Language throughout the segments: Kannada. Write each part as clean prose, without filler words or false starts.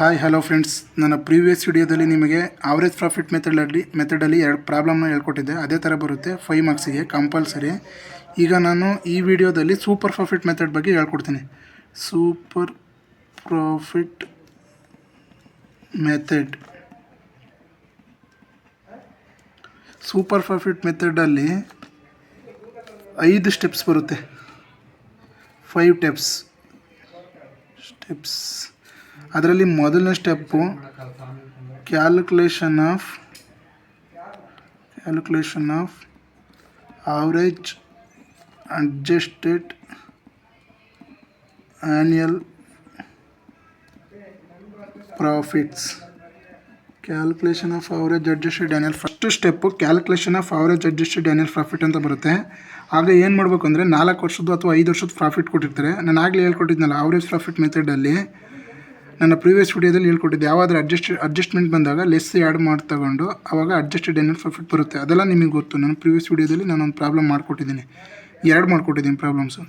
ಹಾಯ್ ಹಲೋ ಫ್ರೆಂಡ್ಸ್, ನನ್ನ ಪ್ರೀವಿಯಸ್ ವಿಡಿಯೋದಲ್ಲಿ ನಿಮಗೆ ಆವರೇಜ್ ಪ್ರಾಫಿಟ್ ಮೆಥಡಲ್ಲಿ ಎರಡು ಪ್ರಾಬ್ಲಮ್ನ ಹೇಳ್ಕೊಟ್ಟಿದ್ದೆ. ಅದೇ ಥರ ಬರುತ್ತೆ 5 ಮಾರ್ಕ್ಸಿಗೆ ಕಂಪಲ್ಸರಿ. ಈಗ ನಾನು ಈ ವಿಡಿಯೋದಲ್ಲಿ ಸೂಪರ್ ಪ್ರಾಫಿಟ್ ಮೆಥಡ್ ಬಗ್ಗೆ ಹೇಳ್ಕೊಡ್ತೀನಿ. ಸೂಪರ್ ಪ್ರಾಫಿಟ್ ಮೆಥಡಲ್ಲಿ 5 ಸ್ಟೆಪ್ಸ್ ಬರುತ್ತೆ. 5 ಸ್ಟೆಪ್ಸ್. ಅದರಲ್ಲಿ ಮೊದಲನೇ step calculation of average adjusted annual profits. Calculation of average adjusted annual first step calculation of average adjusted annual profit ಅಂತ ಬರುತ್ತೆ. ಆಗ ಏನು ಮಾಡಬೇಕು ಅಂದರೆ 4 ವರ್ಷದ್ದು ಅಥವಾ 5 ವರ್ಷದ ಪ್ರಾಫಿಟ್ ಕೊಟ್ಟಿರ್ತಾರೆ. ನಾನು ಆಗಲೇ ಹೇಳ್ಕೊಟ್ಟಿದ್ನಲ್ಲ, ಆವ್ರೇಜ್ ಪ್ರಾಫಿಟ್ ಮೆಥಡಲ್ಲಿ ನನ್ನ ಪ್ರೀವಿಯಸ್ ವಿಡಿಯೋದಲ್ಲಿ ಹೇಳ್ಕೊಟ್ಟಿದ್ದೆ. ಯಾವಾದರೂ ಅಡ್ಜಸ್ಟ್ಮೆಂಟ್ ಬಂದಾಗ ಲೆಸ್ ಆ್ಯಡ್ ಮಾಡಿ ತಗೊಂಡು ಆವಾಗ ಅಡ್ಜಸ್ಟೆಡ್ ಆ್ಯನ್ಯಲ್ ಪ್ರಾಫಿಟ್ ಬರುತ್ತೆ. ಅದೆಲ್ಲ ನಿಮಗೆ ಗೊತ್ತು. ನನ್ನ ಪ್ರೀವಿಯಸ್ ವಿಡಿಯೋದಲ್ಲಿ ನಾನೊಂದು ಪ್ರಾಬ್ಲಮ್ ಮಾಡಿಕೊಟ್ಟಿದ್ದೀನಿ, 2 ಮಾಡಿಕೊಟ್ಟಿದ್ದೀನಿ ಪ್ರಾಬ್ಲಮ್ಸು.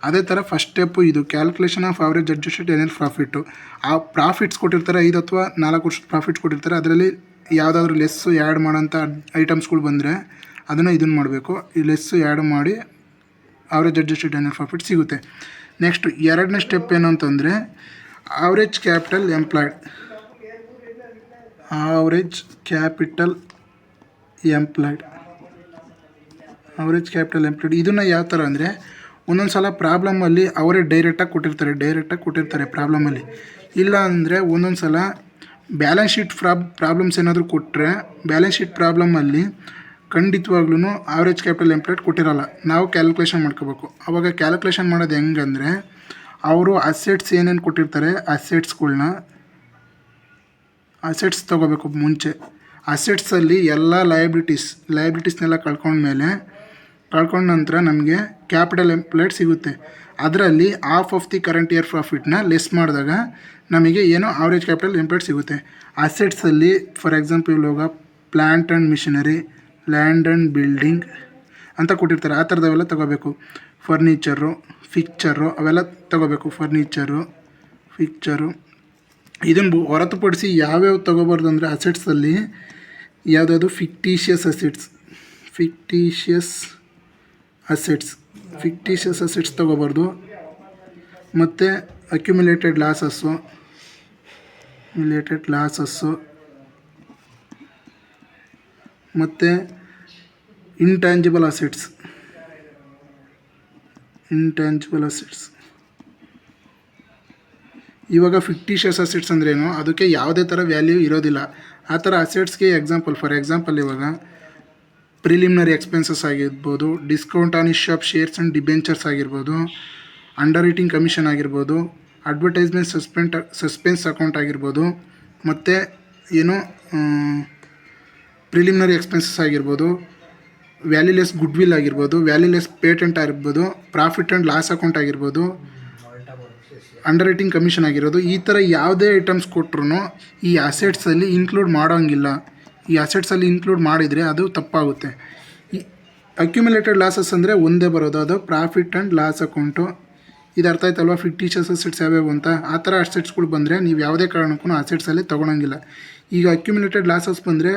ಅದೇ ಥರ ಫಸ್ಟ್ ಸ್ಟೆಪ್ಪು ಇದು calculation of average adjusted annual profit. ಆ ಪ್ರಾಫಿಟ್ಸ್ ಕೊಟ್ಟಿರ್ತಾರೆ, 5 ಅಥವಾ 4 ವರ್ಷದ ಪ್ರಾಫಿಟ್ಸ್ ಕೊಟ್ಟಿರ್ತಾರೆ. ಅದರಲ್ಲಿ ಯಾವುದಾದ್ರೂ ಲೆಸ್ಸು ಆ್ಯಡ್ ಮಾಡೋಂಥ ಐಟಮ್ಸ್ಗಳು ಬಂದರೆ ಇದನ್ನು ಮಾಡಬೇಕು. ಈ ಲೆಸ್ಸು ಆ್ಯಡ್ ಮಾಡಿ ಆವ್ರೇಜ್ ಅಡ್ಜಸ್ಟೆಡ್ ಆ್ಯನ್ಯಲ್ ಪ್ರಾಫಿಟ್ ಸಿಗುತ್ತೆ. ನೆಕ್ಸ್ಟ್ ಎರಡನೇ ಸ್ಟೆಪ್ ಏನು ಅಂತಂದರೆ ಆವ್ರೇಜ್ ಕ್ಯಾಪಿಟಲ್ ಎಂಪ್ಲಾಯ್ಡ್. ಇದನ್ನು ಯಾವ ಥರ ಅಂದರೆ ಒಂದೊಂದು ಸಲ ಪ್ರಾಬ್ಲಮಲ್ಲಿ ಅವರೇ ಡೈರೆಕ್ಟಾಗಿ ಕೊಟ್ಟಿರ್ತಾರೆ ಪ್ರಾಬ್ಲಮಲ್ಲಿ. ಇಲ್ಲ ಅಂದರೆ ಒಂದೊಂದು ಸಲ ಬ್ಯಾಲೆನ್ಸ್ ಶೀಟ್ ಪ್ರಾಬ್ಲಮ್ಸ್ ಏನಾದರೂ ಕೊಟ್ಟರೆ ಬ್ಯಾಲೆನ್ಸ್ ಶೀಟ್ ಪ್ರಾಬ್ಲಮಲ್ಲಿ ಖಂಡಿತವಾಗ್ಲೂ ಆವ್ರೇಜ್ ಕ್ಯಾಪಿಟಲ್ ಎಂಪ್ಲಾಯ್ಡ್ ಕೊಟ್ಟಿರೋಲ್ಲ. ನಾವು ಕ್ಯಾಲ್ಕುಲೇಷನ್ ಮಾಡ್ಕೋಬೇಕು. ಆವಾಗ ಕ್ಯಾಲ್ಕುಲೇಷನ್ ಮಾಡೋದು ಹೆಂಗಂದರೆ ಅವರು ಅಸೆಟ್ಸ್ ಏನೇನು ಕೊಟ್ಟಿರ್ತಾರೆ ಅಸೆಟ್ಸ್ ತೊಗೋಬೇಕು ಮುಂಚೆ. ಅಸೆಟ್ಸಲ್ಲಿ ಎಲ್ಲ ಲಯಬಿಲಿಟೀಸ್ನೆಲ್ಲ ಕಳ್ಕೊಂಡ ನಂತರ ನಮಗೆ ಕ್ಯಾಪಿಟಲ್ ಎಂಪ್ಲಾಯ್ಡ್ ಸಿಗುತ್ತೆ. ಅದರಲ್ಲಿ half of the current year ಪ್ರಾಫಿಟ್ನ ಲೆಸ್ ಮಾಡಿದಾಗ ನಮಗೆ ಏನೋ ಆವ್ರೇಜ್ ಕ್ಯಾಪಿಟಲ್ ಎಂಪ್ಲಾಯ್ಡ್ ಸಿಗುತ್ತೆ. ಅಸೆಟ್ಸಲ್ಲಿ ಫಾರ್ ಎಕ್ಸಾಂಪಲ್ ಇವಾಗ plant and machinery, land and building ಅಂತ ಕೊಟ್ಟಿರ್ತಾರೆ. ಆ ಥರದವೆಲ್ಲ ತೊಗೋಬೇಕು. ಫರ್ನಿಚರು, ಫಿಕ್ಚರು ಅವೆಲ್ಲ ತೊಗೋಬೇಕು. ಫಿಕ್ಚರು ಇದನ್ನು ಹೊರತುಪಡಿಸಿ ಯಾವ್ಯಾವ ತೊಗೋಬಾರ್ದು ಅಂದರೆ ಅಸೆಟ್ಸಲ್ಲಿ ಯಾವುದಾದ್ರು ಫಿಕ್ಟೀಷಿಯಸ್ ಅಸೆಟ್ಸ್ ತೊಗೋಬಾರ್ದು. ಮತ್ತು ಅಕ್ಯುಮುಲೇಟೆಡ್ ಲಾಸಸ್ಸು ಮತ್ತು ಇಂಟ್ಯಾಂಜಿಬಲ್ ಅಸೆಟ್ಸ್. ಇವಾಗ ಫಿಕ್ಟಿಷಿಯಸ್ ಅಸೆಟ್ಸ್ ಅಂದ್ರೇನು, ಅದಕ್ಕೆ ಯಾವುದೇ ಥರ ವ್ಯಾಲ್ಯೂ ಇರೋದಿಲ್ಲ. ಆ ಥರ ಅಸೆಟ್ಸ್ಗೆ ಫಾರ್ ಎಕ್ಸಾಂಪಲ್ ಇವಾಗ ಪ್ರಿಲಿಮಿನರಿ ಎಕ್ಸ್ಪೆನ್ಸಸ್ ಆಗಿರ್ಬೋದು, discount on issue of shares and debentures ಆಗಿರ್ಬೋದು, ಅಂಡರ್ ರೈಟಿಂಗ್ ಕಮಿಷನ್ ಆಗಿರ್ಬೋದು, ಅಡ್ವರ್ಟೈಸ್ಮೆಂಟ್ ಸಸ್ಪೆನ್ಸ್ ಅಕೌಂಟ್ ಆಗಿರ್ಬೋದು, ಮತ್ತು ಪ್ರಿಲಿಮಿನರಿ ಎಕ್ಸ್ಪೆನ್ಸಸ್ ಆಗಿರ್ಬೋದು, ವ್ಯಾಲ್ಯೂಲೆಸ್ ಗುಡ್ವಿಲ್ ಆಗಿರ್ಬೋದು, ವ್ಯಾಲ್ಯೂಲೆಸ್ ಪೇಟೆಂಟ್ ಆಗಿರ್ಬೋದು, ಪ್ರಾಫಿಟ್ ಆ್ಯಂಡ್ ಲಾಸ್ ಅಕೌಂಟ್ ಆಗಿರ್ಬೋದು, ಅಂಡರ್ ರೈಟಿಂಗ್ ಕಮಿಷನ್ ಆಗಿರೋದು. ಈ ಥರ ಯಾವುದೇ ಐಟಮ್ಸ್ ಕೊಟ್ಟರು ಈ ಅಸೆಟ್ಸಲ್ಲಿ ಇನ್ಕ್ಲೂಡ್ ಮಾಡೋಂಗಿಲ್ಲ. ಈ ಅಸೆಟ್ಸಲ್ಲಿ ಇನ್ಕ್ಲೂಡ್ ಮಾಡಿದರೆ ಅದು ತಪ್ಪಾಗುತ್ತೆ. ಈ ಅಕ್ಯುಮುಲೇಟೆಡ್ ಲಾಸಸ್ ಅಂದರೆ ಒಂದೇ ಬರೋದು, ಅದು ಪ್ರಾಫಿಟ್ ಆ್ಯಂಡ್ ಲಾಸ್ ಅಕೌಂಟು. ಇದು ಅರ್ಥ ಆಯ್ತಲ್ವ? ಫಿಕ್ಟಿಷಿಯಸ್ ಅಸೆಟ್ಸ್ ಯಾವ್ಯಾವು ಅಂತ. ಆ ಥರ ಅಸೆಟ್ಸ್ಗಳು ಬಂದರೆ ನೀವು ಯಾವುದೇ ಕಾರಣಕ್ಕೂ ಅಸೆಟ್ಸಲ್ಲಿ ತೊಗೊಳಂಗಿಲ್ಲ. ಈಗ ಅಕ್ಯುಮುಲೇಟೆಡ್ ಲಾಸಸ್ ಬಂದರೆ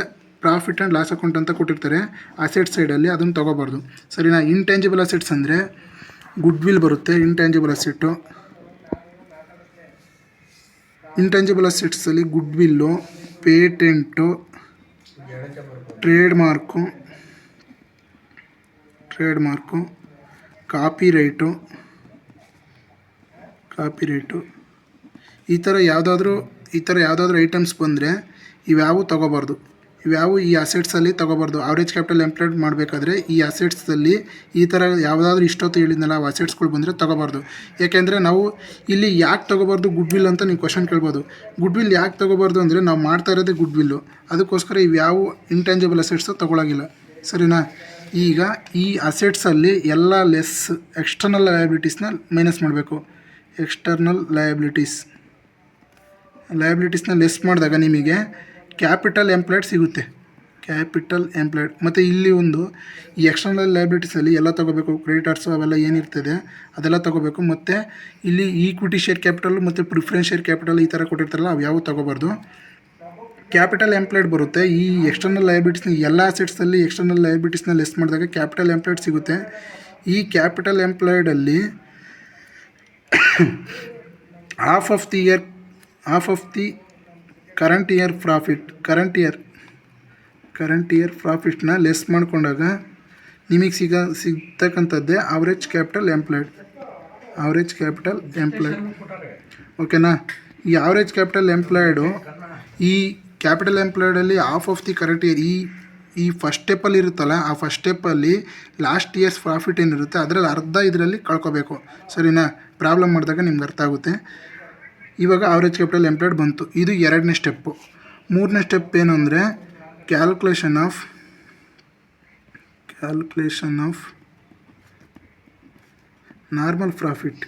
ಪ್ರಾಫಿಟ್ ಆ್ಯಂಡ್ ಲಾಸ್ ಅಕೌಂಟ್ ಅಂತ ಕೊಟ್ಟಿರ್ತಾರೆ ಅಸೆಟ್ ಸೈಡಲ್ಲಿ, ಅದನ್ನು ತೊಗೋಬಾರ್ದು. ಸರಿನಾ? ಇಂಟ್ಯಾಂಜಿಬಲ್ ಅಸೆಟ್ಸ್ ಅಂದರೆ ಗುಡ್ವಿಲ್ ಬರುತ್ತೆ. ಇಂಟ್ಯಾಂಜಿಬಲ್ ಅಸೆಟ್ಸಲ್ಲಿ ಗುಡ್ವಿಲ್ಲು, ಪೇಟೆಂಟು, ಟ್ರೇಡ್ ಮಾರ್ಕು, ಕಾಪಿರೈಟು ಈ ಥರ ಯಾವುದಾದ್ರೂ ಐಟಮ್ಸ್ ಬಂದರೆ ಇವ್ಯಾವು ತೊಗೋಬಾರ್ದು. ಇವ್ಯಾವು ಈ ಅಸೆಟ್ಸಲ್ಲಿ ತೊಗೋಬಾರ್ದು. ಆವ್ರೇಜ್ ಕ್ಯಾಪಿಟಲ್ ಎಂಪ್ಲಾಯ್ಡ್ ಮಾಡಬೇಕಾದ್ರೆ ಈ ಅಸೆಟ್ಸಲ್ಲಿ ಈ ಥರ ಯಾವುದಾದ್ರೂ ಇಷ್ಟೊತ್ತು ಹೇಳಿದ್ನಲ್ಲ ಆ ಅಸೆಟ್ಸ್ಗಳು ಬಂದರೆ ತೊಗೋಬಾರ್ದು. ಏಕೆಂದರೆ ನಾವು ಇಲ್ಲಿ ಯಾಕೆ ತೊಗೋಬಾರ್ದು ಗುಡ್ವಿಲ್ ಅಂತ ನೀವು ಕ್ವಶನ್ ಕೇಳ್ಬೋದು. ಗುಡ್ವಿಲ್ ಯಾಕೆ ತೊಗೋಬಾರ್ದು ಅಂದರೆ ನಾವು ಮಾಡ್ತಾ ಇರೋದೇ ಗುಡ್ವಿಲ್ಲು, ಅದಕ್ಕೋಸ್ಕರ ಇವ್ಯಾವು ಇಂಟ್ಯಾಂಜಿಬಲ್ ಅಸೆಟ್ಸು ತೊಗೊಳಗಿಲ್ಲ. ಸರಿನಾ? ಈಗ ಈ ಅಸೆಟ್ಸಲ್ಲಿ ಎಲ್ಲ ಲೆಸ್ ಎಕ್ಸ್ಟರ್ನಲ್ ಲಯಬಿಲಿಟೀಸ್ನ ಮೈನಸ್ ಮಾಡಬೇಕು. ಎಕ್ಸ್ಟರ್ನಲ್ ಲಯಬಿಲಿಟೀಸ್ನ ಲೆಸ್ ಮಾಡಿದಾಗ ನಿಮಗೆ ಕ್ಯಾಪಿಟಲ್ ಎಂಪ್ಲಾಯ್ಡ್ ಸಿಗುತ್ತೆ. Capital employed. ಮತ್ತು ಇಲ್ಲಿ ಒಂದು ಈ ಎಕ್ಸ್ಟರ್ನಲ್ ಲಯಬಿಲಿಟೀಸಲ್ಲಿ ಎಲ್ಲ ತೊಗೋಬೇಕು, ಕ್ರೆಡಿಟರ್ಸು ಅವೆಲ್ಲ ಏನಿರ್ತದೆ ಅದೆಲ್ಲ ತೊಗೋಬೇಕು. ಮತ್ತು ಇಲ್ಲಿ ಈಕ್ವಿಟಿ ಶೇರ್ ಕ್ಯಾಪಿಟಲ್ ಮತ್ತು ಪ್ರಿಫರೆನ್ಸ್ ಶೇರ್ ಕ್ಯಾಪಿಟಲ್ ಈ ಥರ ಕೊಟ್ಟಿರ್ತಾರಲ್ಲ ಅವು ಯಾವ ತೊಗೋಬಾರ್ದು. ಕ್ಯಾಪಿಟಲ್ ಎಂಪ್ಲಾಯ್ಡ್ ಬರುತ್ತೆ. ಈ ಎಕ್ಸ್ಟರ್ನಲ್ ಲಯಬಿಲಿಟೀಸ್ನ ಎಲ್ಲ ಅಸೆಟ್ಸಲ್ಲಿ ಎಕ್ಸ್ಟರ್ನಲ್ ಲಯಬಿಲಿಟೀಸ್ನ ಲೆಸ್ ಮಾಡಿದಾಗ ಕ್ಯಾಪಿಟಲ್ ಎಂಪ್ಲಾಯ್ಡ್ ಸಿಗುತ್ತೆ. ಈ ಕ್ಯಾಪಿಟಲ್ ಎಂಪ್ಲಾಯ್ಡಲ್ಲಿ half of the current year ಪ್ರಾಫಿಟ್ನ ಲೆಸ್ ಮಾಡಿಕೊಂಡಾಗ ನಿಮಗೆ ಸಿಗ್ತಕ್ಕಂಥದ್ದೇ ಆವ್ರೇಜ್ ಕ್ಯಾಪಿಟಲ್ ಎಂಪ್ಲಾಯ್ಡ್. ಓಕೆನಾ. ಈ ಆವ್ರೇಜ್ ಕ್ಯಾಪಿಟಲ್ ಎಂಪ್ಲಾಯ್ಡು ಈ ಕ್ಯಾಪಿಟಲ್ ಎಂಪ್ಲಾಯ್ಡಲ್ಲಿ half of the current year ಈ ಫಸ್ಟ್ ಸ್ಟೆಪ್ಪಲ್ಲಿ ಇರುತ್ತಲ್ಲ, ಆ ಫಸ್ಟ್ ಸ್ಟೆಪ್ಪಲ್ಲಿ ಲಾಸ್ಟ್ ಇಯರ್ಸ್ ಪ್ರಾಫಿಟ್ ಏನಿರುತ್ತೆ ಅದರಲ್ಲಿ ಅರ್ಧ ಇದರಲ್ಲಿ ಕಳ್ಕೊಬೇಕು. ಸರಿನಾ. ಪ್ರಾಬ್ಲಮ್ ಮಾಡಿದಾಗ ನಿಮ್ಗೆ ಅರ್ಥ ಆಗುತ್ತೆ. ಇವಾಗ ಆವ್ರೇಜ್ ಕ್ಯಾಪಿಟಲ್ ಎಂಪ್ಲಾಯ್ಡ್ ಬಂತು. ಇದು 2ನೇ ಸ್ಟೆಪ್ಪು. 3ನೇ ಸ್ಟೆಪ್ ಏನು ಅಂದರೆ ಕ್ಯಾಲ್ಕುಲೇಷನ್ ಆಫ್ ನಾರ್ಮಲ್ ಪ್ರಾಫಿಟ್.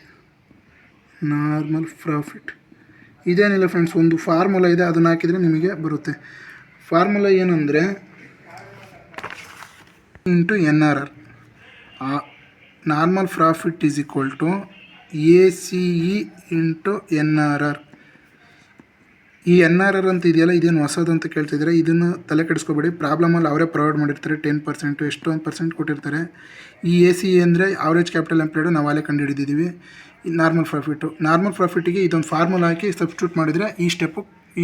ಇದೇನಿಲ್ಲ ಫ್ರೆಂಡ್ಸ್, ಒಂದು ಫಾರ್ಮುಲಾ ಇದೆ, ಅದನ್ನು ಹಾಕಿದರೆ ನಿಮಗೆ ಬರುತ್ತೆ. ಫಾರ್ಮುಲಾ ಏನಂದರೆ into NRR. Normal profit is equal to ACE into NRR. ಈ NRR ಅಂತ ಇದೆಯಲ್ಲ, ಇದೇನು ಹೊಸದು ಅಂತ ಕೇಳ್ತಿದ್ದಾರೆ. ಇದನ್ನು ತಲೆ ಕೆಡಿಸ್ಕೋಬೇಡಿ. ಪ್ರಾಬ್ಲಮಲ್ಲಿ ಅವರೇ ಪ್ರೊವೈಡ್ ಮಾಡಿರ್ತಾರೆ. 10% ಎಷ್ಟು 1% ಕೊಟ್ಟಿರ್ತಾರೆ. ಈ ACE ಅಂದರೆ ಆವ್ರೇಜ್ ಕ್ಯಾಪಿಟಲ್ ಎಂಪ್ಲಾಯ್ಡು ನಾವು ಅಲ್ಲೇ ಕಂಡುಹಿಡಿದಿದ್ದೀವಿ. ಈ ನಾರ್ಮಲ್ ಪ್ರಾಫಿಟ್ಟಿಗೆ ಇದೊಂದು ಫಾರ್ಮುಲಾ ಹಾಕಿ ಸಬ್ಸ್ಟಿಟ್ಯೂಟ್ ಮಾಡಿದರೆ ಈ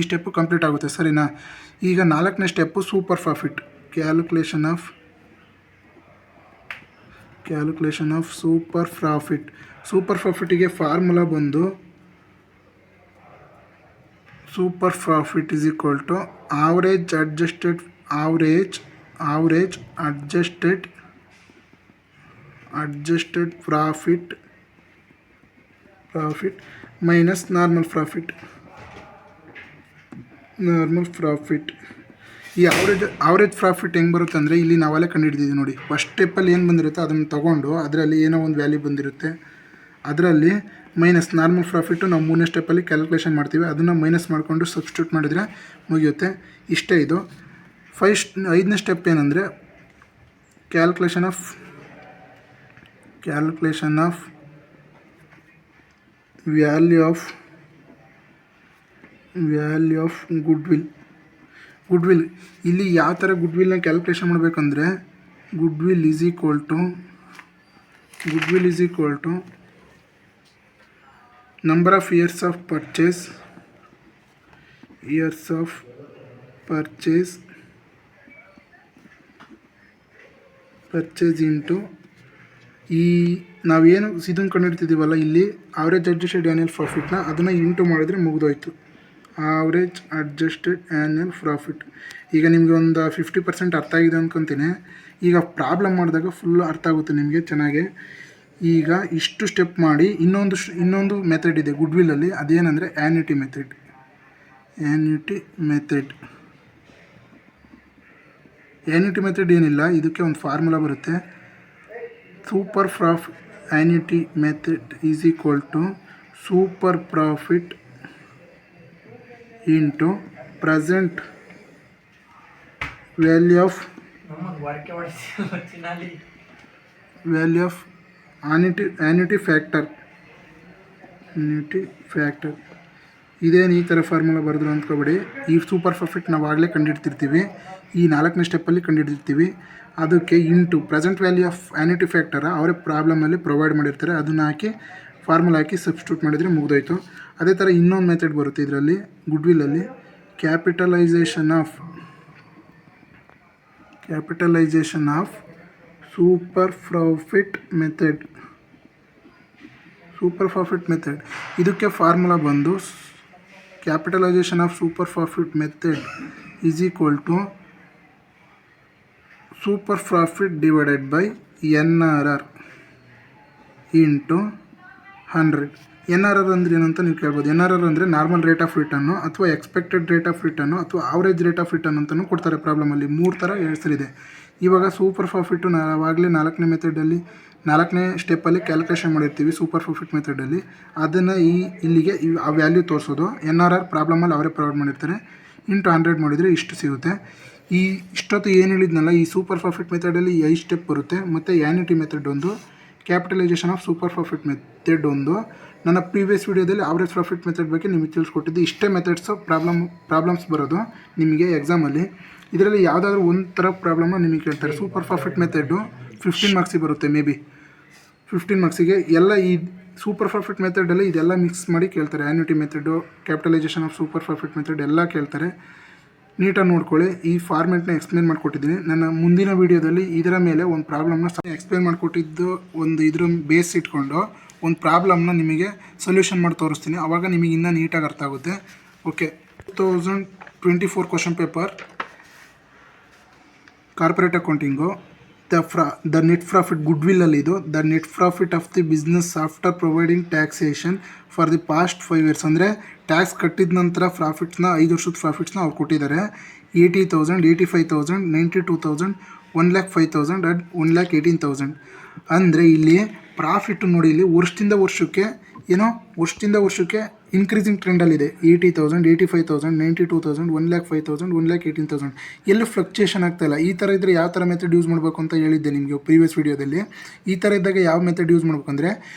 ಸ್ಟೆಪ್ಪು ಕಂಪ್ಲೀಟ್ ಆಗುತ್ತೆ. ಸರಿನಾ. ಈಗ 4ನೇ step super profit. Calculation of super ಪ್ರಾಫಿಟ್ಟಿಗೆ ಫಾರ್ಮುಲಾ ಬಂದು super profit is equal to average adjusted profit minus normal profit. ಈ ಆವ್ರೇಜ್ ಪ್ರಾಫಿಟ್ ಹೆಂಗೆ ಬರುತ್ತೆ ಅಂದರೆ ಇಲ್ಲಿ ನಾವೆಲ್ಲ ಕಂಡುಹಿಡಿದಿದ್ದೀವಿ ನೋಡಿ. ಫಸ್ಟ್ ಸ್ಟೆಪ್ಪಲ್ಲಿ ಏನು ಬಂದಿರುತ್ತೆ ಅದನ್ನು ತೊಗೊಂಡು ಅದರಲ್ಲಿ ಏನೋ ಒಂದು ವ್ಯಾಲ್ಯೂ ಬಂದಿರುತ್ತೆ, ಅದರಲ್ಲಿ ಮೈನಸ್ ನಾರ್ಮಲ್ ಪ್ರಾಫಿಟ್ಟು ನಾವು 3ನೇ ಸ್ಟೆಪ್ಪಲ್ಲಿ ಕ್ಯಾಲ್ಕುಲೇಷನ್ ಮಾಡ್ತೀವಿ. ಅದನ್ನು ಮೈನಸ್ ಮಾಡಿಕೊಂಡು ಸಬ್ಸ್ಟಿಟ್ಯೂಟ್ ಮಾಡಿದರೆ ಮುಗಿಯುತ್ತೆ. ಇಷ್ಟೇ ಇದು. 5ನೇ ಸ್ಟೆಪ್ ಏನಂದರೆ calculation of value of goodwill. ಇಲ್ಲಿ ಯಾವ ಥರ ಗುಡ್ವಿಲ್ನ ಕ್ಯಾಲ್ಕುಲೇಷನ್ ಮಾಡಬೇಕಂದ್ರೆ goodwill is equal to number of years of purchase into ಈ ನಾವೇನು ಇದನ್ನು ಕಂಡುಹಿಡ್ತಿದ್ದೀವಲ್ಲ ಇಲ್ಲಿ ಆವ್ರೇಜ್ ಅಡ್ಜಸ್ಟೆಡ್ ಆ್ಯನ್ಯಲ್ ಪ್ರಾಫಿಟ್ನ ಅದನ್ನು ಇಂಟು ಮಾಡಿದ್ರೆ ಮುಗಿದೋಯ್ತು. Average adjusted annual profit. ಈಗ ನಿಮಗೆ ಒಂದು 50% ಅರ್ಥ ಆಗಿದೆ ಅಂದ್ಕೊತೀನಿ. ಈಗ ಪ್ರಾಬ್ಲಮ್ ಮಾಡಿದಾಗ ಫುಲ್ ಅರ್ಥ ಆಗುತ್ತೆ ನಿಮಗೆ ಚೆನ್ನಾಗಿ. ಈಗ ಇಷ್ಟು ಸ್ಟೆಪ್ ಮಾಡಿ ಇನ್ನೊಂದು ಮೆಥಡ್ ಇದೆ ಗುಡ್ವಿಲ್ಲಲ್ಲಿ. ಅದೇನೆಂದರೆ ಆ್ಯನ್ಯುಟಿ ಮೆಥಡ್ ಏನಿಲ್ಲ, ಇದಕ್ಕೆ ಒಂದು ಫಾರ್ಮುಲಾ ಬರುತ್ತೆ. Super profit annuity method is equal to super profit into present value of annuity factor. ಇದೇನು ಈ ಥರ ಫಾರ್ಮುಲಾ ಬರೆದ್ರು ಅಂದ್ಕೊಬೇಡಿ. ಈ ಸೂಪರ್ ಪ್ರಾಫಿಟ್ ನಾವು ಆಗಲೇ ಕಂಡುಹಿಡ್ತಿರ್ತೀವಿ, ಈ 4ನೇ ಸ್ಟೆಪ್ಪಲ್ಲಿ ಕಂಡುಹಿಡ್ತಿರ್ತೀವಿ. ಅದಕ್ಕೆ into present value of annuity factor ಅವರೇ ಪ್ರಾಬ್ಲಮಲ್ಲಿ ಪ್ರೊವೈಡ್ ಮಾಡಿರ್ತಾರೆ. ಅದನ್ನು ಹಾಕಿ ಫಾರ್ಮುಲಾ ಹಾಕಿ ಸಬ್ಸ್ಟಿಟ್ಯೂಟ್ ಮಾಡಿದರೆ ಮುಗಿದೋಯ್ತು. ಅದೇ ಥರ ಇನ್ನೊಂದು ಮೆಥಡ್ ಬರುತ್ತೆ ಇದರಲ್ಲಿ ಗುಡ್ವಿಲ್ಲಲ್ಲಿ. Capitalisation of super profit method. ಇದಕ್ಕೆ ಫಾರ್ಮುಲಾ ಬಂದು capitalisation of super profit method is equal to super profit divided by NRR into 100. NRR ಅಂದರೆ ಏನಂತ ನೀವು ಕೇಳ್ಬೋದು. NRR ಅಂದರೆ ನಾರ್ಮಲ್ ರೇಟ್ ಆಫ್ ರಿಟರ್ನು ಅಥವಾ ಎಕ್ಸ್ಪೆಕ್ಟೆಡ್ ರೇಟ್ ಆಫ್ ರಿಟರ್ನು ಅಥವಾ ಆವ್ರೇಜ್ ರೇಟ್ ಆಫ್ ರಿಟರ್ನ್ ಅಂತಲೂ ಕೊಡ್ತಾರೆ ಪ್ರಾಬ್ಲಮಲ್ಲಿ. 3 ಥರ ಹೆಸರಿದೆ. ಇವಾಗ ಸೂಪರ್ ಪ್ರಾಫಿಟ್ಟು ನಾವಾಗಲೇ 4ನೇ ಸ್ಟೆಪ್ಪಲ್ಲಿ ಕ್ಯಾಲ್ಕುಲೇಷನ್ ಮಾಡಿರ್ತೀವಿ ಸೂಪರ್ ಪ್ರಾಫಿಟ್ ಮೆಥಡಲ್ಲಿ. ಅದನ್ನು ಇಲ್ಲಿಗೆ ಆ ವ್ಯಾಲ್ಯೂ ತೋರಿಸೋದು. NRR ಪ್ರಾಬ್ಲಮಲ್ಲಿ ಅವರೇ ಪ್ರೊವೈಡ್ ಮಾಡಿರ್ತಾರೆ. ಇಂಟು 100 ಮಾಡಿದರೆ ಇಷ್ಟು ಸಿಗುತ್ತೆ. ಈ ಇಷ್ಟೊತ್ತು ಏನು ಹೇಳಿದ್ನಲ್ಲ, ಈ ಸೂಪರ್ ಪ್ರಾಫಿಟ್ ಮೆಥಡಲ್ಲಿ 5 ಸ್ಟೆಪ್ ಬರುತ್ತೆ, ಮತ್ತು ಆ್ಯನ್ಯುಟಿ ಮೆಥಡ್ ಒಂದು, capitalisation of super profit method ಒಂದು. ನನ್ನ ಪ್ರೀವಿಯಸ್ ವೀಡಿಯೋದಲ್ಲಿ ಆವ್ರೇಜ್ ಪ್ರಾಫಿಟ್ ಮೆಥಡ್ ಬಗ್ಗೆ ನಿಮಗೆ ತಿಳಿಸ್ಕೊಟ್ಟಿದ್ದು. ಇಷ್ಟೇ ಮೆಥಡ್ಸು ಪ್ರಾಬ್ಲಮ್ಸ್ ಬರೋದು ನಿಮಗೆ ಎಕ್ಸಾಮಲ್ಲಿ. ಇದರಲ್ಲಿ ಯಾವುದಾದ್ರೂ ಒಂದು ಥರ ಪ್ರಾಬ್ಲಮ್ನ ನಿಮಗೆ ಕೇಳ್ತಾರೆ. ಸೂಪರ್ ಪ್ರಾಫಿಟ್ ಮೆಥಡು 15 ಮಾರ್ಕ್ಸಿಗೆ ಬರುತ್ತೆ, ಮೇ ಬಿ 15 ಮಾರ್ಕ್ಸಿಗೆ. ಎಲ್ಲ ಈ ಸೂಪರ್ ಪ್ರಾಫಿಟ್ ಮೆಥಡಲ್ಲಿ ಇದೆಲ್ಲ ಮಿಕ್ಸ್ ಮಾಡಿ ಕೇಳ್ತಾರೆ. Annuity method, capitalisation of super profit method ಎಲ್ಲ ಕೇಳ್ತಾರೆ. ನೀಟಾಗಿ ನೋಡ್ಕೊಳ್ಳಿ. ಈ ಫಾರ್ಮೆಟ್ನ ಎಕ್ಸ್ಪ್ಲೇನ್ ಮಾಡಿಕೊಟ್ಟಿದ್ದೀನಿ. ನನ್ನ ಮುಂದಿನ ವೀಡಿಯೋದಲ್ಲಿ ಇದರ ಮೇಲೆ ಒಂದು ಪ್ರಾಬ್ಲಮ್ನ ಎಕ್ಸ್ಪ್ಲೇನ್ ಮಾಡಿಕೊಟ್ಟಿದ್ದು, ಒಂದು ಇದ್ರ ಬೇಸ್ ಇಟ್ಕೊಂಡು ಒಂದು ಪ್ರಾಬ್ಲಮ್ನ ನಿಮಗೆ ಸೊಲ್ಯೂಷನ್ ಮಾಡಿ ತೋರಿಸ್ತೀನಿ. ಆವಾಗ ನಿಮಗೆ ಇನ್ನೂ ನೀಟಾಗಿ ಅರ್ಥ ಆಗುತ್ತೆ. Okay, 2024 question paper, corporate accounting. The net profit goodwill ಅಲ್ಲಿ ಇದು. The net profit of the business after providing taxation for the past 5 years. ಅಂದರೆ ಟ್ಯಾಕ್ಸ್ ಕಟ್ಟಿದ ನಂತರ ಪ್ರಾಫಿಟ್ಸ್ನ 5 ವರ್ಷದ ಪ್ರಾಫಿಟ್ಸ್ನ ಅವ್ರು ಕೊಟ್ಟಿದ್ದಾರೆ. 80,000, 85,000, 92,000, 1,05,000 ಆ್ಯಂಡ್ 1,18,000. ಅಂದರೆ ಇಲ್ಲಿ ಪ್ರಾಫಿಟ್ಟು ನೋಡಿ, ಇಲ್ಲಿ ವರ್ಷದಿಂದ ವರ್ಷಕ್ಕೆ ಇನ್ಕ್ರೀಸಿಂಗ್ ಟ್ರೆಂಡಲ್ಲಿದೆ. 80,000, 85,000, 92,000, 1,05,000, 1,18,000. ಎಲ್ಲೂ ಫ್ಲಕ್ಚುಯೇಷನ್ ಆಗ್ತಾಯಿಲ್ಲ. ಈ ಥರ ಇದ್ದರೆ ಯಾವ ಥರ ಮೆಥಡ್ ಯೂಸ್ ಮಾಡಬೇಕು ಅಂತ ಹೇಳಿದ್ದೆ ನಿಮಗೆ ಪ್ರೀವಿಯಸ್ ವೀಡಿಯೋದಲ್ಲಿ. ಈ ಥರ ಇದ್ದಾಗ ಯಾವ ಮೆಥಡ್ ಯೂಸ್ ಮಾಡಬೇಕಂದ್ರೆ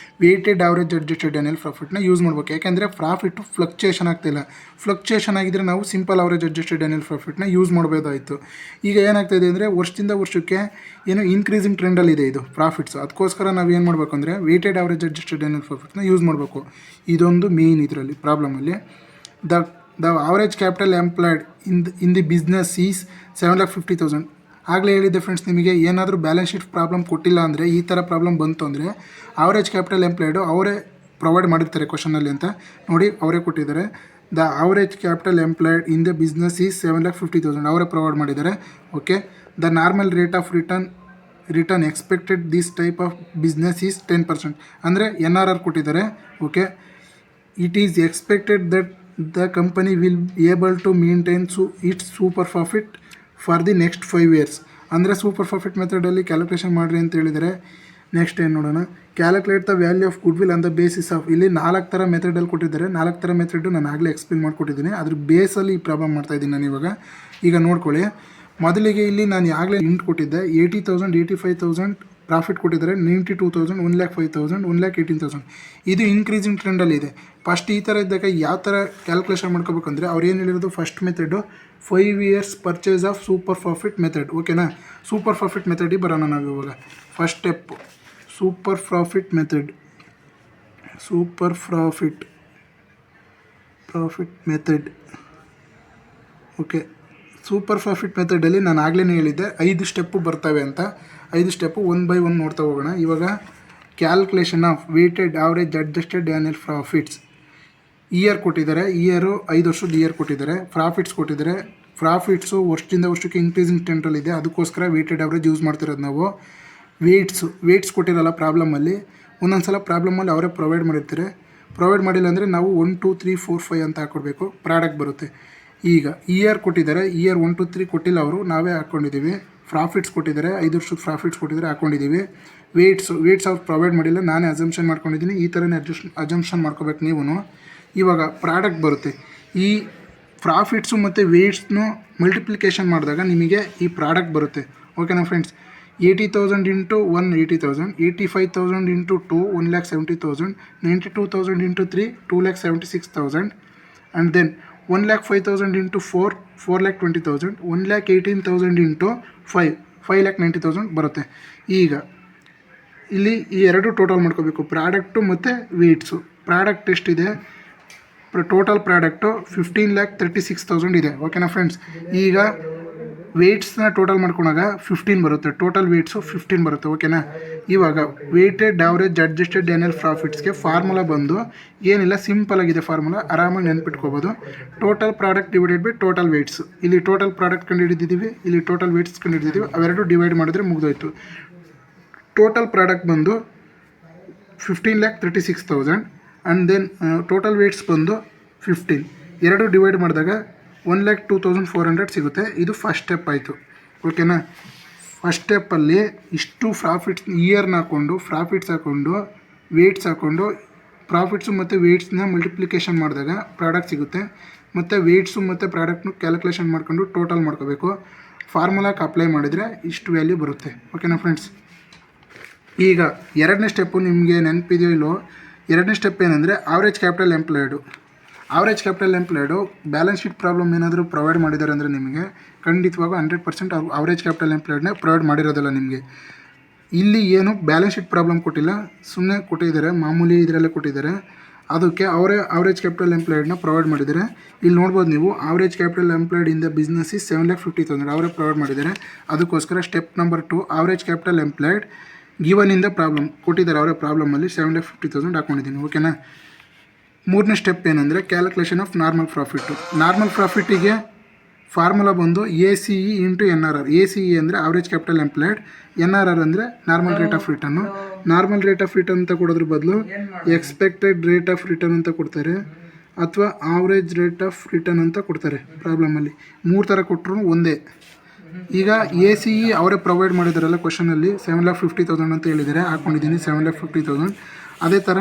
ವೇಟೆಡ್ ಆವ್ರೇಜ್ ಅಡ್ಜಸ್ಟೆಡ್ ಆ್ಯನ್ಯುಯಲ್ ಪ್ರಾಫಿಟ್ನ ಯೂಸ್ ಮಾಡಬೇಕು. ಯಾಕೆಂದರೆ ಪ್ರಾಫಿಟ್ಟು ಫ್ಲಕ್ಚುಯೇಷನ್ ಆಗ್ತಾಯಿಲ್ಲ. ಫ್ಲಕ್ಚುಯೇಷನ್ ಆಗಿದ್ದರೆ ನಾವು ಸಿಂಪಲ್ ಆವ್ರೇಜ್ ಅಡ್ಜಸ್ಟೆಡ್ ಆ್ಯನ್ಯುಯಲ್ ಪ್ರಾಫಿಟ್ನ ಯೂಸ್ ಮಾಡಬಹುದಾಯಿತು. ಈಗ ಏನಾಗ್ತಾಯಿದೆ ಅಂದರೆ ವರ್ಷದಿಂದ ವರ್ಷಕ್ಕೆ ಏನು ಇನ್ಕ್ರೀಸಿಂಗ್ ಟ್ರೆಂಡಲ್ಲಿದೆ ಇದು ಪ್ರಾಫಿಟ್ಸ್. ಅದಕ್ಕೋಸ್ಕರ ನಾವು ಏನು ಮಾಡಬೇಕು ಅಂದರೆ ವೇಟೆಡ್ ಆವ್ರೇಜ್ ಅಡ್ಜಸ್ಟೆಡ್ ಆ್ಯನ್ಯುಯಲ್ ಪ್ರಾಫಿಟ್ನ ಯೂಸ್ ಮಾಡಬೇಕು. ಇದೊಂದು ಮೇನ್ ಇದರಲ್ಲಿ ಪ್ರಾಬ್ಲಮಲ್ಲಿ. The average capital employed in the business is 7,50,000. ಆಗಲೇ ಹೇಳಿದ್ದೆ ಫ್ರೆಂಡ್ಸ್ ನಿಮಗೆ, ಏನಾದರೂ ಬ್ಯಾಲೆನ್ಸ್ ಶೀಟ್ ಪ್ರಾಬ್ಲಮ್ ಕೊಟ್ಟಿಲ್ಲ ಅಂದರೆ, ಈ ಥರ ಪ್ರಾಬ್ಲಮ್ ಬಂತು ಅಂದರೆ ಆವರೇಜ್ ಕ್ಯಾಪಿಟಲ್ ಎಂಪ್ಲಾಯ್ಡು ಅವರೇ ಪ್ರೊವೈಡ್ ಮಾಡಿರ್ತಾರೆ ಕ್ವಶನಲ್ಲಿ ಅಂತ ನೋಡಿ, ಅವರೇ ಕೊಟ್ಟಿದ್ದಾರೆ. The average capital employed in the business is 7,50,000 ಅವರೇ ಪ್ರೊವೈಡ್ ಮಾಡಿದ್ದಾರೆ. Okay, the normal rate of return expected this type of business is 10%. ಅಂದರೆ NRR ಕೊಟ್ಟಿದ್ದಾರೆ. Okay, it is expected that the company will able to maintain its super profit for the next 5 years. ಅಂದರೆ ಸೂಪರ್ ಪ್ರಾಫಿಟ್ ಮೆಥಡಲ್ಲಿ ಕ್ಯಾಲ್ಕುಲೇಷನ್ ಮಾಡಿರಿ ಅಂತ ಹೇಳಿದರೆ. ನೆಕ್ಸ್ಟ್ ಏನು ನೋಡೋಣ, calculate the value of goodwill on the basis of. ಇಲ್ಲಿ 4 ಥರ ಮೆಥಡಲ್ಲಿ ಕೊಟ್ಟಿದ್ದಾರೆ. 4 ಥರ ಮೆಥಡು ನಾನು ಆಗಲೇ ಎಕ್ಸ್ಪ್ಲೇನ್ ಮಾಡಿಕೊಟ್ಟಿದ್ದೀನಿ. ಅದ್ರ ಬೇಸಲ್ಲಿ ಈ ಪ್ರಾಬ್ಲಮ್ ಮಾಡ್ತಾಯಿದ್ದೀನಿ ನಾನು ಇವಾಗ. ಈಗ ನೋಡ್ಕೊಳ್ಳಿ, ಮೊದಲಿಗೆ ಇಲ್ಲಿ ನಾನು ಆಗಲೇ ಇಂಟ್ ಕೊಟ್ಟಿದ್ದೆ. 80,000, 85,000 ಪ್ರಾಫಿಟ್ ಕೊಟ್ಟಿದ್ದಾರೆ. 92,000, 1,05,000, 1,18,000. ಇದು ಇನ್ಕ್ರೀಸಿಂಗ್ ಟ್ರೆಂಡಲ್ಲಿದೆ. ಫಸ್ಟ್ ಈ ಥರ ಇದ್ದಾಗ ಯಾವ ಥರ ಕ್ಯಾಲ್ಕುಲೇಷನ್ ಮಾಡ್ಕೋಬೇಕಂದ್ರೆ, ಅವ್ರು ಏನು ಹೇಳಿರೋದು, first method 5 years purchase of super profit method. ಓಕೆನಾ, ಸೂಪರ್ ಪ್ರಾಫಿಟ್ ಮೆಥಡಿಗೆ ಬರೋಣ ನಾವು ಇವಾಗ. First step super profit method. Okay, super profit ಮೆಥಡಲ್ಲಿ ನಾನು ಆಗಲೇ ಹೇಳಿದ್ದೆ 5 ಸ್ಟೆಪ್ಪು ಬರ್ತವೆ ಅಂತ. 5 ಸ್ಟೆಪ್ಪು 1 by 1 ನೋಡ್ತಾ ಹೋಗೋಣ. ಇವಾಗ calculation of weighted average adjusted annual profits. Year ಕೊಟ್ಟಿದ್ದಾರೆ, 5 ವರ್ಷದ ಇಯರ್ ಕೊಟ್ಟಿದ್ದಾರೆ. ಪ್ರಾಫಿಟ್ಸ್ ಕೊಟ್ಟಿದ್ದಾರೆ. ಪ್ರಾಫಿಟ್ಸು ವರ್ಷದಿಂದ ವರ್ಷಕ್ಕೆ ಇನ್ಕ್ರೀಸಿಂಗ್ ಟ್ರೆಂಡಲ್ಲಿದೆ. ಅದಕ್ಕೋಸ್ಕರ ವೇಟೆಡ್ ಆವ್ರೇಜ್ ಯೂಸ್ ಮಾಡ್ತಿರೋದು ನಾವು. ವೇಟ್ಸ್ ಕೊಟ್ಟಿರಲ್ಲ ಪ್ರಾಬ್ಲಮಲ್ಲಿ. ಒಂದೊಂದು ಸಲ ಪ್ರಾಬ್ಲಮಲ್ಲಿ ಅವರೇ ಪ್ರೊವೈಡ್ ಮಾಡಿರ್ತಾರೆ. ಪ್ರೊವೈಡ್ ಮಾಡಿಲ್ಲ ಅಂದರೆ ನಾವು 1, 2, 3, 4, 5 ಅಂತ ಹಾಕ್ಕೊಡ್ಬೇಕು, ಪ್ರಾಡಕ್ಟ್ ಬರುತ್ತೆ. ಈಗ ಇಯರ್ ಕೊಟ್ಟಿದ್ದಾರೆ. ಇಯರ್ 1, 2, 3 ಕೊಟ್ಟಿಲ್ಲ ಅವರು, ನಾವೇ ಹಾಕ್ಕೊಂಡಿದ್ದೀವಿ. ಪ್ರಾಫಿಟ್ಸ್ ಕೊಟ್ಟಿದ್ದಾರೆ, 5 ವರ್ಷದ ಪ್ರಾಫಿಟ್ಸ್ ಕೊಟ್ಟಿದ್ದಾರೆ, ಹಾಕ್ಕೊಂಡಿದ್ದೀವಿ. ವೇಟ್ಸ್ ಅವ್ರು ಪ್ರೊವೈಡ್ ಮಾಡಿಲ್ಲ, ನಾನೇ ಅಸಂಪ್ಷನ್ ಮಾಡ್ಕೊಂಡಿದ್ದೀನಿ. ಈ ಥರನೇ ಅಸಂಪ್ಷನ್ ಮಾಡ್ಕೋಬೇಕು ನೀವು. ಇವಾಗ ಪ್ರಾಡಕ್ಟ್ ಬರುತ್ತೆ. ಈ ಪ್ರಾಫಿಟ್ಸು ಮತ್ತು ವೇಟ್ಸ್ನು ಮಲ್ಟಿಪ್ಲಿಕೇಶನ್ ಮಾಡಿದಾಗ ನಿಮಗೆ ಈ ಪ್ರಾಡಕ್ಟ್ ಬರುತ್ತೆ. ಓಕೆನಾ friends, 80,000 into 180,000, 85,000 into 2 1,70,000, 92,000 into 3 2,76,000, and then 1,05,000 into 4 4,20,000, 1,18,000 into 5 5,90,000 ಬರುತ್ತೆ. ಈಗ ಇಲ್ಲಿ ಈ ಎರಡು ಟೋಟಲ್ ಮಾಡ್ಕೋಬೇಕು, ಪ್ರಾಡಕ್ಟು ಮತ್ತು ವೇಟ್ಸು. ಪ್ರಾಡಕ್ಟ್ ಎಷ್ಟಿದೆ, ಟೋಟಲ್ ಪ್ರಾಡಕ್ಟು 15,36,000 ಇದೆ. ಓಕೆನಾ ಫ್ರೆಂಡ್ಸ್, ಈಗ ವೇಟ್ಸ್ನ ಟೋಟಲ್ ಮಾಡ್ಕೊಂಡಾಗ 15 ಬರುತ್ತೆ. ಟೋಟಲ್ ವೇಟ್ಸು 15 ಬರುತ್ತೆ. ಓಕೆನಾ, ಇವಾಗ ವೇಟೆಡ್ ಆವ್ರೇಜ್ ಅಡ್ಜಸ್ಟೆಡ್ ಆ್ಯನ್ಯುಯಲ್ ಪ್ರಾಫಿಟ್ಸ್ಗೆ ಫಾರ್ಮುಲಾ ಬಂದು ಏನಿಲ್ಲ, ಸಿಂಪಲ್ ಆಗಿದೆ ಫಾರ್ಮುಲಾ, ಆರಾಮಾಗಿ ನೆನ್ಪಿಟ್ಕೋಬೋದು. Total product divided by total weights. ಇಲ್ಲಿ ಟೋಟಲ್ ಪ್ರಾಡಕ್ಟ್ ಕಂಡುಹಿಡಿದಿದ್ದೀವಿ, ಇಲ್ಲಿ ಟೋಟಲ್ ವೇಟ್ಸ್ ಕಂಡುಹಿಡಿದಿದ್ದೀವಿ. ಅವೆರಡು ಡಿವೈಡ್ ಮಾಡಿದ್ರೆ ಮುಗಿದೋಯ್ತು. ಟೋಟಲ್ ಪ್ರಾಡಕ್ಟ್ ಬಂದು 15,36,000 ಆ್ಯಂಡ್ ದೆನ್ ಟೋಟಲ್ ವೇಟ್ಸ್ ಬಂದು 15. ಎರಡು ಡಿವೈಡ್ ಮಾಡಿದಾಗ 1,02,400 ಸಿಗುತ್ತೆ. ಇದು ಫಸ್ಟ್ ಸ್ಟೆಪ್ ಆಯಿತು. ಓಕೆನಾ, ಫಸ್ಟ್ ಸ್ಟೆಪ್ಪಲ್ಲಿ ಇಷ್ಟು ಪ್ರಾಫಿಟ್ಸ್ ಇಯರ್ನ ಹಾಕ್ಕೊಂಡು, ಪ್ರಾಫಿಟ್ಸ್ ಹಾಕ್ಕೊಂಡು, ವೇಟ್ಸ್ ಹಾಕ್ಕೊಂಡು, ಪ್ರಾಫಿಟ್ಸು ಮತ್ತು ವೇಟ್ಸ್ನ ಮಲ್ಟಿಪ್ಲಿಕೇಶನ್ ಮಾಡಿದಾಗ ಪ್ರಾಡಕ್ಟ್ ಸಿಗುತ್ತೆ. ಮತ್ತು ವೇಟ್ಸು ಮತ್ತು ಪ್ರಾಡಕ್ಟ್ನು ಕ್ಯಾಲ್ಕುಲೇಷನ್ ಮಾಡ್ಕೊಂಡು ಟೋಟಲ್ ಮಾಡ್ಕೋಬೇಕು. ಫಾರ್ಮುಲಾಕ್ಕೆ ಅಪ್ಲೈ ಮಾಡಿದರೆ ಇಷ್ಟು ವ್ಯಾಲ್ಯೂ ಬರುತ್ತೆ. ಓಕೆನಾ ಫ್ರೆಂಡ್ಸ್. ಈಗ ಎರಡನೇ ಸ್ಟೆಪ್ಪು ನಿಮಗೆ ನೆನಪಿದೆಯೋ ಇಲ್ಲೋ, ಎರಡನೇ ಸ್ಟೆಪ್ ಏನಂದರೆ average capital employed. Average capital employed balance sheet problem ಏನಾದರೂ ಪ್ರೊವೈಡ್ ಮಾಡಿದ್ದಾರೆ ಅಂದರೆ ನಿಮಗೆ ಖಂಡಿತವಾಗೂ 100% ಆವ್ರೇಜ್ ಕ್ಯಾಪಿಟಲ್ ಎಂಪ್ಲಾಯ್ಡ್ನೇ ಪ್ರೊವೈಡ್ ಮಾಡಿರೋದಿಲ್ಲ ನಿಮಗೆ. ಇಲ್ಲಿ ಏನು ಬ್ಯಾಲೆನ್ಸ್ ಶೀಟ್ ಪ್ರಾಬ್ಲಮ್ ಕೊಟ್ಟಿಲ್ಲ, ಸುಮ್ಮನೆ ಕೊಟ್ಟಿದ್ದಾರೆ, ಮಾಮೂಲಿ ಇದರಲ್ಲೇ ಕೊಟ್ಟಿದ್ದಾರೆ. ಅದಕ್ಕೆ ಅವರೇ ಆವ್ರೇಜ್ ಕ್ಯಾಪಿಟಲ್ ಎಂಪ್ಲಾಯ್ಡ್ನ ಪ್ರೊವೈಡ್ ಮಾಡಿದ್ದಾರೆ. ಇಲ್ಲಿ ನೋಡ್ಬೋದು ನೀವು, average capital employed in the business is 7,50,000 ಅವರೇ ಪ್ರೊವೈಡ್ ಮಾಡಿದ್ದಾರೆ. ಅದಕ್ಕೋಸ್ಕರ step number 2 average capital employed given in the problem ಕೊಟ್ಟಿದ್ದಾರೆ. ಅವರೇ ಪ್ರಾಬ್ಲಮಲ್ಲಿ 7,50,000 ಹಾಕ್ಕೊಂಡಿದ್ದೀನಿ. ಓಕೆನಾ. ಮೂರನೇ ಸ್ಟೆಪ್ ಏನಂದರೆ calculation of normal profit. Normal ಪ್ರಾಫಿಟ್ಟಿಗೆ ಫಾರ್ಮುಲಾ ಬಂದು ACE ಇಂಟು NRR. ACE ಅಂದರೆ ಆವ್ರೇಜ್ ಕ್ಯಾಪಿಟಲ್ ಎಂಪ್ಲಾಯ್ಡ್, NRR ಅಂದರೆ normal rate of return. Normal rate of return ಅಂತ ಕೊಡೋದ್ರ ಬದಲು ಎಕ್ಸ್ಪೆಕ್ಟೆಡ್ ರೇಟ್ ಆಫ್ ರಿಟರ್ನ್ ಅಂತ ಕೊಡ್ತಾರೆ, ಅಥವಾ ಆವ್ರೇಜ್ ರೇಟ್ ಆಫ್ ರಿಟರ್ನ್ ಅಂತ ಕೊಡ್ತಾರೆ ಪ್ರಾಬ್ಲಮಲ್ಲಿ. ಮೂರು ಥರ ಕೊಟ್ಟರು ಒಂದೇ. ಈಗ ACE ಅವರೇ ಪ್ರೊವೈಡ್ ಮಾಡಿದಾರಲ್ಲ ಕ್ವಶನಲ್ಲಿ 7,50,000 ಅಂತ ಹೇಳಿದ್ದಾರೆ, ಹಾಕ್ಕೊಂಡಿದ್ದೀನಿ 7,50,000. ಅದೇ ಥರ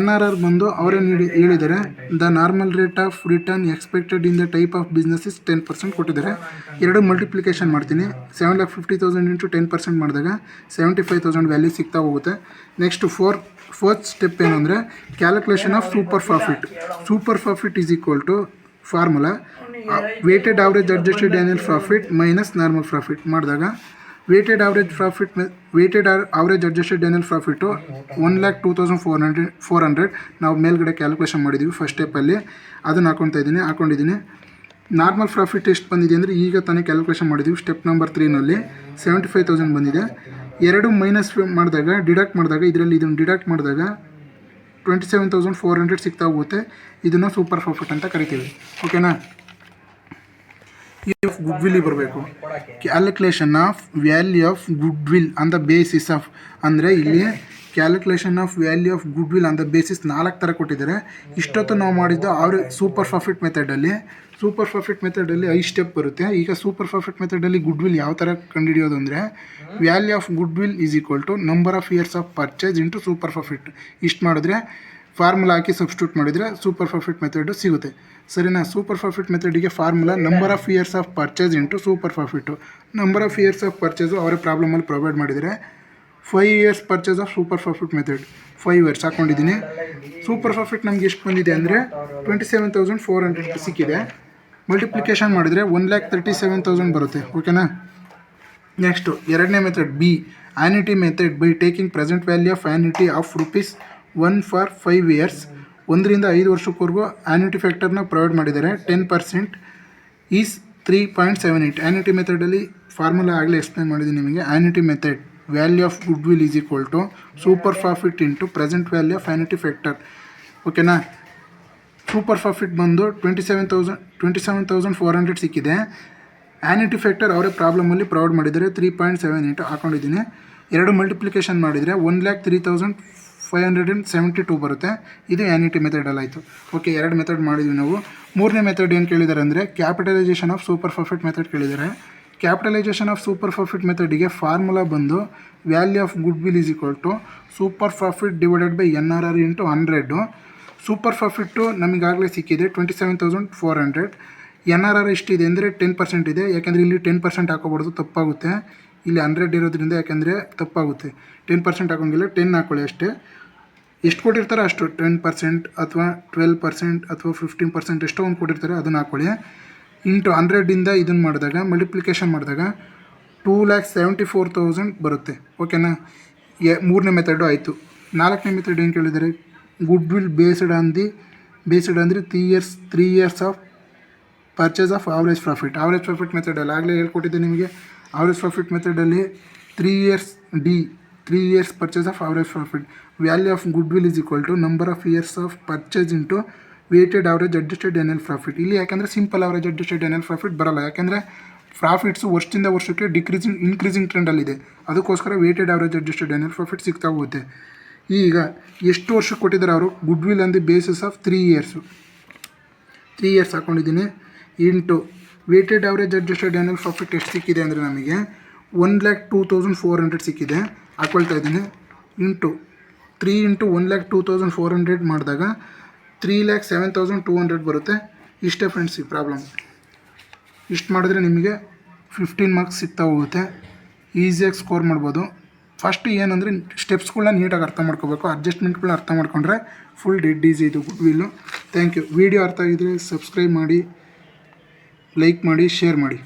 NRR ಬಂದು ಅವರೇ ಹೇಳಿದ್ದಾರೆ, the normal rate of return expected in the type of business is 10% ಕೊಟ್ಟಿದ್ದಾರೆ. ಎರಡು ಮಲ್ಟಿಪ್ಲಿಕೇಶನ್ ಮಾಡ್ತೀನಿ. 7,50,000 ಇಂಟು 10% ಮಾಡಿದಾಗ 75,000 ವ್ಯಾಲ್ಯೂ ಸಿಗ್ತಾ ಹೋಗುತ್ತೆ. ನೆಕ್ಸ್ಟ್ ಫೋರ್ತ್ ಸ್ಟೆಪ್ ಏನಂದರೆ calculation of super profit. Super profit is equal to formula weighted average adjusted annual profit minus normal profit ಮಾಡಿದಾಗ weighted average adjusted annual profit 1,02,400 ನಾವು ಮೇಲ್ಗಡೆ ಕ್ಯಾಲ್ಕುಲೇಷನ್ ಮಾಡಿದ್ದೀವಿ ಫಸ್ಟ್ ಸ್ಟೆಪ್ಪಲ್ಲಿ. ಅದನ್ನು ಹಾಕೊಂಡಿದ್ದೀನಿ. ನಾರ್ಮಲ್ ಪ್ರಾಫಿಟ್ ಎಷ್ಟು ಬಂದಿದೆ ಅಂದರೆ ಈಗ ತಾನೇ ಕ್ಯಾಲ್ಕುಲೇಷನ್ ಮಾಡಿದ್ದೀವಿ ಸ್ಟೆಪ್ ನಂಬರ್ 3ನಲ್ಲಿ 75,000 ಬಂದಿದೆ. ಎರಡು ಮೈನಸ್ ಮಾಡಿದಾಗ ಇದರಲ್ಲಿ ಇದನ್ನು ಡಿಡಕ್ಟ್ ಮಾಡಿದಾಗ 27,400 ಸಿಗ್ತಾ ಹೋಗುತ್ತೆ. ಇದನ್ನು ಸೂಪರ್ ಪ್ರಾಫಿಟ್ ಅಂತ ಕರಿತೀವಿ. ಓಕೆನಾ. ಆಫ್ ಗುಡ್ ವಿಲ್ ಬರಬೇಕು. Calculation of value of good will on the basis of, ಅಂದರೆ ಇಲ್ಲಿ calculation of value of good will on the basis 4 ಥರ ಕೊಟ್ಟಿದ್ದಾರೆ. ಇಷ್ಟೊತ್ತು ನಾವು ಮಾಡಿದ್ದು ಸೂಪರ್ ಪ್ರಾಫಿಟ್ ಮೆಥಡಲ್ಲಿ 5 ಸ್ಟೆಪ್ ಬರುತ್ತೆ. ಈಗ ಸೂಪರ್ ಪ್ರಾಫಿಟ್ ಮೆಥಡಲ್ಲಿ ಗುಡ್ ವಿಲ್ ಯಾವ ಥರ ಕಂಡುಹಿಡಿಯೋದು ಅಂದರೆ value of goodwill is equal to number of years of purchase into super profit. ಇಷ್ಟು ಮಾಡಿದ್ರೆ ಫಾರ್ಮುಲಾ ಹಾಕಿ ಸಬ್ಸ್ಟಿಟ್ಯೂಟ್ ಮಾಡಿದರೆ ಸೂಪರ್ ಪ್ರಾಫಿಟ್ ಮೆಥಡು ಸಿಗುತ್ತೆ. ಸರಿನಾ. ಸೂಪರ್ ಪ್ರಾಫಿಟ್ ಮೆಥಡಿಗೆ formula number of years of purchase into super profit. Number of years of purchase ಅವರೇ ಪ್ರಾಬ್ಲಮಲ್ಲಿ ಪ್ರೊವೈಡ್ ಮಾಡಿದರೆ 5 years purchase of super profit method 5 years ಹಾಕ್ಕೊಂಡಿದ್ದೀನಿ. ಸೂಪರ್ ಪ್ರಾಫಿಟ್ ನಮ್ಗೆ ಎಷ್ಟು ಬಂದಿದೆ ಅಂದರೆ 27,400 ಸಿಕ್ಕಿದೆ. ಮಲ್ಟಿಪ್ಲಿಕೇಶನ್ ಮಾಡಿದರೆ 1,37,000 ಬರುತ್ತೆ. ಓಕೆನಾ. ನೆಕ್ಸ್ಟು ಎರಡನೇ method B annuity method by taking present value of annuity of ₹1 for 5 years. 1 ರಿಂದ 5 ವರ್ಷಕ್ಕವರೆಗೂ ಆ್ಯನಿಟಿ ಫ್ಯಾಕ್ಟರ್ನ ಪ್ರೊವೈಡ್ ಮಾಡಿದ್ದಾರೆ. 10% ಈಸ್ 3.78. ಆ್ಯನಿಟಿ ಮೆಥಡಲ್ಲಿ ಫಾರ್ಮುಲಾ ಆಗಲೇ ಎಕ್ಸ್ಪ್ಲೈನ್ ಮಾಡಿದ್ದೀನಿ ನಿಮಗೆ. Annuity method value of goodwill is equal to super profit into present value of annuity factor. ಓಕೆನಾ. ಸೂಪರ್ ಪ್ರಾಫಿಟ್ ಬಂದು 27,400 ಸಿಕ್ಕಿದೆ. ಆ್ಯನಿಟಿ ಫ್ಯಾಕ್ಟರ್ ಅವರೇ ಪ್ರಾಬ್ಲಮಲ್ಲಿ ಪ್ರೊವೈಡ್ ಮಾಡಿದ್ದಾರೆ 3.78 ಹಾಕ್ಕೊಂಡಿದ್ದೀನಿ. ಎರಡು ಮಲ್ಟಿಪ್ಲಿಕೇಶನ್ ಮಾಡಿದರೆ 1,03,572 ಬರುತ್ತೆ. ಇದು ಆ್ಯನಿಟಿ ಮೆಥಡಲ್ಲಿ ಆಯಿತು. ಓಕೆ, ಎರಡು ಮೆಥಡ್ ಮಾಡಿದ್ವಿ ನಾವು. ಮೂರನೇ ಮೆಥಡ್ ಏನು ಕೇಳಿದ್ದಾರೆ ಅಂದರೆ capitalisation of super profit method ಕೇಳಿದ್ದಾರೆ. ಕ್ಯಾಪಿಟಲೈಸೇಷನ್ ಆಫ್ ಸೂಪರ್ ಪ್ರಾಫಿಟ್ ಮೆಥಡಿಗೆ ಫಾರ್ಮುಲಾ ಬಂದು value of goodwill is equal to super profit divided by NRR into 100. Super profit ನಮಗಾಗಲೇ ಸಿಕ್ಕಿದೆ 27,400. NRR ಎಷ್ಟಿದೆ ಅಂದರೆ 10% ಇದೆ. ಯಾಕೆಂದರೆ ಇಲ್ಲಿ 10% ಹಾಕೋಬಾರ್ದು, ತಪ್ಪಾಗುತ್ತೆ. ಇಲ್ಲಿ 100 ಇರೋದ್ರಿಂದ ಯಾಕೆಂದರೆ ತಪ್ಪಾಗುತ್ತೆ. 10% ಹಾಕೋಂಗಿಲ್ಲ, 10 ಹಾಕೊಳ್ಳಿ ಅಷ್ಟೇ. ಎಷ್ಟು ಕೊಟ್ಟಿರ್ತಾರೆ ಅಷ್ಟು 10% ಅಥವಾ 12% ಅಥವಾ 15% ಎಷ್ಟೋ ಒಂದು ಕೊಟ್ಟಿರ್ತಾರೆ, ಅದನ್ನು ಹಾಕ್ಕೊಳ್ಳಿ. ಇಂಟು 100ಇಂದ ಇದನ್ನು ಮಾಡಿದಾಗ ಮಲ್ಟಿಪ್ಲಿಕೇಶನ್ ಮಾಡಿದಾಗ 2,74,000 ಬರುತ್ತೆ. ಓಕೆನಾ. ಮೂರನೇ ಮೆಥಡು ಆಯಿತು. ನಾಲ್ಕನೇ ಮೆಥಡ್ ಏನು ಕೇಳಿದ್ದಾರೆ ಗುಡ್ ವಿಲ್ ಬೇಸ್ಡ್ ಅಂದರೆ 3 years of purchase of average profit. Average profit ಮೆಥಡಲ್ಲಿ ಆಗಲೇ ಹೇಳ್ಕೊಟ್ಟಿದ್ದೆ ನಿಮಗೆ. ಆವ್ರೇಜ್ ಪ್ರಾಫಿಟ್ ಮೆಥಡಲ್ಲಿ 3 years purchase of average profit. Value of goodwill is equal to number of years of purchase into weighted average adjusted annual profit. ಇಲ್ಲಿ ಯಾಕೆಂದರೆ simple average adjusted annual profit ಬರೋಲ್ಲ, ಯಾಕೆಂದರೆ ಪ್ರಾಫಿಟ್ಸು ವರ್ಷದಿಂದ ವರ್ಷಕ್ಕೆ ಇನ್ಕ್ರೀಸಿಂಗ್ ಟ್ರೆಂಡಲ್ಲಿದೆ. ಅದಕ್ಕೋಸ್ಕರ weighted average adjusted annual profit ಸಿಗ್ತಾ ಹೋಗುತ್ತೆ. ಈಗ ಎಷ್ಟು ವರ್ಷಕ್ಕೆ ಕೊಟ್ಟಿದ್ದಾರೆ ಅವರು good will on the basis of 3 years. 3 years ಹಾಕ್ಕೊಂಡಿದ್ದೀನಿ. Into weighted average adjusted annual profit ಎಷ್ಟು ಸಿಕ್ಕಿದೆ ಅಂದರೆ ನಮಗೆ 1,02,400 ಸಿಕ್ಕಿದೆ. ಹಾಕ್ಕೊಳ್ತಾ ಇದ್ದೀನಿ. ಇಂಟು 3 ಇಂಟು 1,02,400 ಮಾಡಿದಾಗ 3,07,200 ಬರುತ್ತೆ. ಇಷ್ಟೇ ಫ್ರೆಂಡ್ಸ್ ಈ ಪ್ರಾಬ್ಲಮ್. ಇಷ್ಟು ಮಾಡಿದ್ರೆ ನಿಮಗೆ 15 ಮಾರ್ಕ್ಸ್ ಸಿಗ್ತಾ ಹೋಗುತ್ತೆ. ಈಸಿಯಾಗಿ ಸ್ಕೋರ್ ಮಾಡ್ಬೋದು. ಫಸ್ಟ್ ಏನಂದರೆ ಸ್ಟೆಪ್ಸ್ಗಳನ್ನ ನೀಟಾಗಿ ಅರ್ಥ ಮಾಡ್ಕೋಬೇಕು. ಅಡ್ಜಸ್ಟ್ಮೆಂಟ್ಗಳನ್ನ ಅರ್ಥ ಮಾಡ್ಕೊಂಡ್ರೆ ಫುಲ್ ಡೆಡ್ ಈಸಿ ಇದು goodwill. Thank you. Video ಅರ್ಥ ಆಗಿದ್ರೆ ಸಬ್ಸ್ಕ್ರೈಬ್ ಮಾಡಿ, ಲೈಕ್ ಮಾಡಿ, ಶೇರ್ ಮಾಡಿ.